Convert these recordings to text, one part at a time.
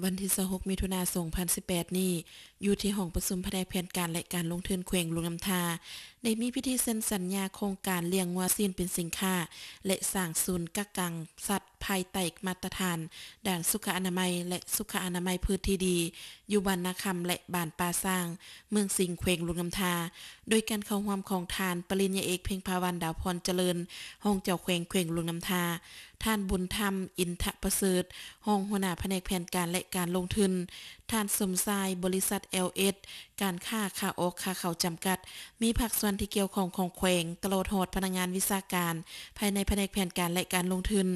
วันที่26มิถุนายน2018นี้อยู่ที่ห้องประชุมแผนกแผนการและการลงทุนแขวงหลวงน้ำทาได้มีพิธีเซ็นสัญญาโครงการเลี้ยงงัวซีนเป็นสินค้าและสร้างศูนย์กักกันสัตว์ภายใต้มาตรฐานด้านสุขอนามัยและสุขอนามัยพืชที่ดีอยู่บ้านนาคำและบ้านป่าสร้างเมืองสิงห์แขวงหลวงน้ำทาโดยการเข้าร่วมของทานปริญญาเอกเพ็งพาวันดาวพรเจริญห้องเจ้าแขวงหลวงน้ำทาท่านบุญธรรมอินทะประเสริฐห้องหัวหน้าแผนกแผนการและการลงทุนท่านสมชายบริษัท LS การค้าออกค้าเข้าจำกัดมีภาคส่วนที่เกี่ยวข้องของแขวงตลอดฮอดพนักงานวิชาการภายในแผนกแผนการและการลงทุน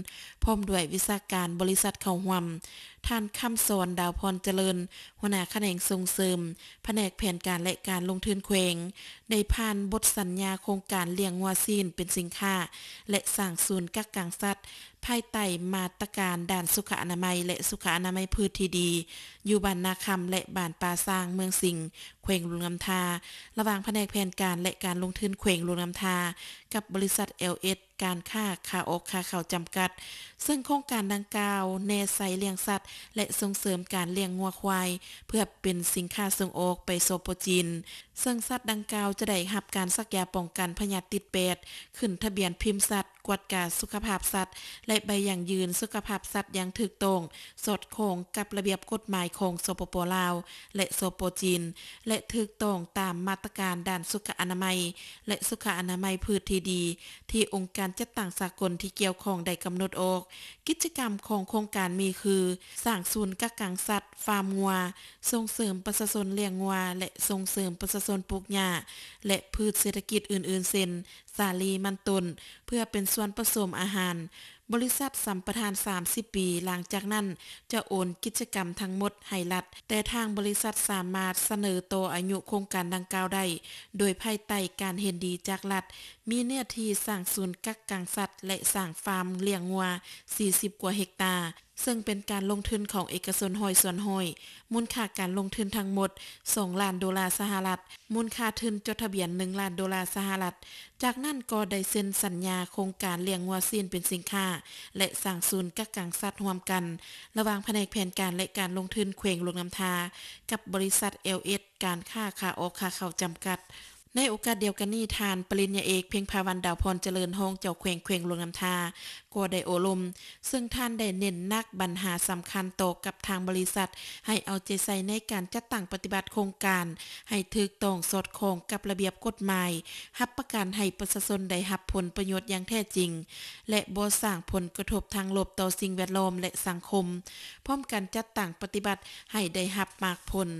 พร้อมด้วยวิชาการบริษัทเข้าร่วมท่านคำสอนดาวพรเจริญหัวหน้าแขนงส่งเสริมแผนกแผนการและการลงทุนแขวงได้ผ่านบทสัญญาโครงการเลี้ยงงัวซีนเป็นสินค้าและสร้างศูนย์กักกันสัตว์ภายใต้มาตรการด้านสุขอนามัยและสุขอนามัยพืชที่ดีอยู่บ้านนาคำและบ้านป่าสร้างเมืองสิงห์แขวงหลวงน้ำทาระหว่างแผนกแผนการและการลงทุนแขวงหลวงน้ำทากับบริษัท LS การค้าออกค้าเข้าจำกัดซึ่งโครงการดังกล่าวแนใส่เลี้ยงสัตว์และส่งเสริมการเลี้ยงงัวควายเพื่อเป็นสินค้าส่งออกไปโซโปจีนซึ่งสัตว์ดังกล่าวจะได้รับการสักยาป้องกันพยาธิติดแปดขึ้นทะเบียนพิมพ์สัตว์กวดกาสุขภาพสัตว์และใบอย่างยืนสุขภาพสัตว์อย่างถูกต้องสอดคล้องกับระเบียบกฎหมายของสปป.ลาวและสปป.จีนและถูกต้องตามมาตรการด้านสุขอนามัยและสุขอนามัยพืชที่ดีที่องค์การจัดตั้งสากลที่เกี่ยวข้องได้กำหนดออกกิจกรรมของโครงการมีคือสร้างศูนย์กักกันสัตว์ฟาร์มงัวส่งเสริมประชาชนเลี้ยงงัวและส่งเสริมประชาชนปลูกหญ้าและพืชเศรษฐกิจอื่นๆเช่นสาลีมันต้นเพื่อเป็นส่วนผสมอาหารบริษัทสัมปทาน30ปีหลังจากนั้นจะโอนกิจกรรมทั้งหมดให้รัฐแต่ทางบริษัทสามารถเสนอต่ออายุโครงการดังกล่าวได้โดยภายใต้การเห็นดีจากรัฐมีเนื้อที่สร้างศูนย์กักกันสัตว์และสร้างฟาร์มเลี้ยงงัว40กว่าเฮกตาร์ซึ่งเป็นการลงทุนของเอกชน100 ส่วน100มูลค่าการลงทุนทั้งหมด$2 ล้านสหรัฐมูลค่าทุนจดทะเบียน$1 ล้านสหรัฐจากนั้นก็ได้เซ็นสัญญาโครงการเลี้ยงงัวซีนเป็นสินค้าและสร้างศูนย์กักกันสัตว์ร่วมกันระหว่างแผนกแผนการและการลงทุนแขวงหลวงน้ำทากับบริษัท LS การค้าออกค้าเข้าจำกัดในโอกาสเดียวกันนี้ทานปริญญาเอกเพ็งพาวันดาวพรเจริญห้องเจ้าแขวงหลวงน้ำทาก็ได้โอลมซึ่งท่านได้เน้นนักปัญหาสำคัญต่อกับทางบริษัทให้เอาใจใส่ในการจัดตั้งปฏิบัติโครงการให้ถูกต้องสอดคล้องกับระเบียบกฎหมายรับประกันให้ประชาชนได้รับผลประโยชน์อย่างแท้จริงและบ่สร้างผลกระทบทางลบต่อสิ่งแวดล้อมและสังคมพร้อมกันจัดตั้งปฏิบัติให้ได้รับมากผล